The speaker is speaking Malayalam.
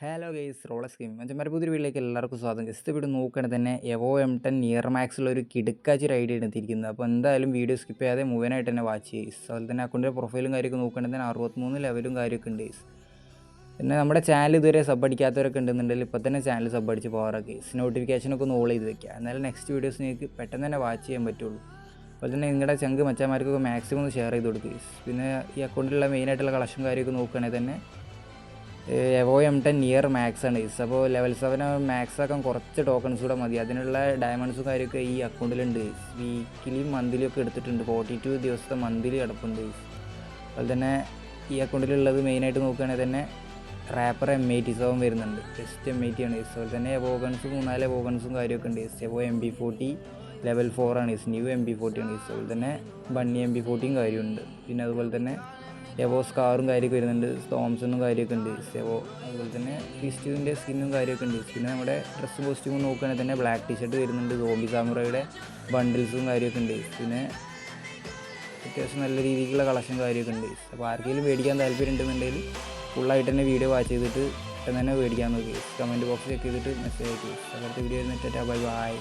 ഹലോ ഗെയ്സ് റോളർ സ്കീം മറ്റന്മാരെ പുതിയൊരു വീട്ടിലേക്ക് എല്ലാവർക്കും സ്വാഗതം. ജസ്റ്റ് ഇവിടെ നോക്കുകയാണെങ്കിൽ തന്നെ എവോ M10 നിയർ മാക്സിലുള്ള ഒരു കിടുക്കാച്ചി ഒരു ഐഡിയ എടുത്തിരിക്കുന്നത്. അപ്പോൾ എന്തായാലും വീഡിയോ സ്കിപ്പ് ചെയ്യാതെ മുഴുവനായിട്ട് തന്നെ വാച്ച് ചെയ്യും. അതുപോലെ തന്നെ അക്കൗണ്ടിൻ്റെ പ്രൊഫൈലും കാര്യമൊക്കെ നോക്കുകയാണെങ്കിൽ തന്നെ 63 ലെവലും കാര്യമൊക്കെ ഉണ്ട്. പിന്നെ നമ്മുടെ ചാനൽ ഇതുവരെ സബ് അടിക്കാത്തവരൊക്കെ ഉണ്ടെന്നുണ്ടെങ്കിൽ ഇപ്പോൾ തന്നെ ചാനൽ സബ് അടിച്ച് പോകാറൊക്കെ നോട്ടിഫിക്കേഷനൊക്കെ ഒന്ന് ഓൾ ചെയ്ത് വെക്കുക. എന്നാലും നെക്സ്റ്റ് വീഡിയോസ് നിങ്ങൾക്ക് പെട്ടെന്ന് തന്നെ വാച്ച് ചെയ്യാൻ പറ്റുള്ളൂ. അതുപോലെ തന്നെ നിങ്ങളുടെ ചങ്ക് മച്ചന്മാർക്കൊക്കെ മാക്സിമം ഒന്ന് ഷെയർ ചെയ്ത് കൊടുക്കുക. പിന്നെ ഈ അക്കൗണ്ടിലുള്ള മെയിനായിട്ടുള്ള കളക്ഷൻ കാര്യമൊക്കെ നോക്കുകയാണെങ്കിൽ തന്നെ എവോ M10 നിയർ മാക്സ് ആണ്. അപ്പോൾ ലെവൽ 7 മാക്സ് ആക്കാൻ കുറച്ച് ടോക്കൺസ് കൂടെ മതി. അതിനുള്ള ഡയമണ്ട്സും കാര്യമൊക്കെ ഈ അക്കൗണ്ടിലുണ്ട്. വീക്കിലിയും മന്ത്ലിയും ഒക്കെ എടുത്തിട്ടുണ്ട്. 42 ദിവസത്തെ മന്ത്ലി കിടപ്പുണ്ട്. അതുപോലെ തന്നെ ഈ അക്കൗണ്ടിലുള്ളത് മെയിനായിട്ട് നോക്കുകയാണെങ്കിൽ തന്നെ റാപ്പർ M87 വരുന്നുണ്ട്. ജസ്റ്റ് M80 ആണ്. അതുപോലെ തന്നെ എവോഗൺസും 3-4 എവോഗൺസും കാര്യമൊക്കെ ഉണ്ട്. എവോ MP40 ലെവൽ 4 ആണ്. ന്യൂ MP40 ആണ്. അതുപോലെ തന്നെ ബണ്ണി MP40യും കാര്യമുണ്ട്. പിന്നെ അതുപോലെ തന്നെ എവോ സ്കാറും കാര്യമൊക്കെ വരുന്നുണ്ട്. തോംസണും കാര്യമൊക്കെ ഉണ്ട്. എവോ അതുപോലെ തന്നെ ഫിസ്റ്റുവിൻ്റെ സ്കിന്നും കാര്യമൊക്കെ ഉണ്ട്. പിന്നെ നമ്മുടെ ഡ്രസ്സും കോസ്റ്റ്യൂമും നോക്കുകയാണെങ്കിൽ തന്നെ ബ്ലാക്ക് ടീഷർട്ട് വരുന്നുണ്ട്. സോംബി സാമുറയുടെ ബണ്ടിൽസും കാര്യമൊക്കെ ഉണ്ട്. പിന്നെ അത്യാവശ്യം നല്ല രീതിക്കുള്ള കളക്ഷൻ കാര്യമൊക്കെ ഉണ്ട്. അപ്പോൾ ആർക്കെങ്കിലും മേടിക്കാൻ താല്പര്യം ഉണ്ടെന്നുണ്ടെങ്കിൽ ഫുള്ളായിട്ട് തന്നെ വീഡിയോ വാച്ച് ചെയ്തിട്ട് പെട്ടെന്ന് തന്നെ മേടിക്കാൻ നോക്കി. കമൻറ്റ് ബോക്സ് ചെക്ക് ചെയ്തിട്ട് മെസ്സേജ് അയക്കും. അടുത്ത വീഡിയോ വരുന്നിട്ട് ബൈ ബൈ.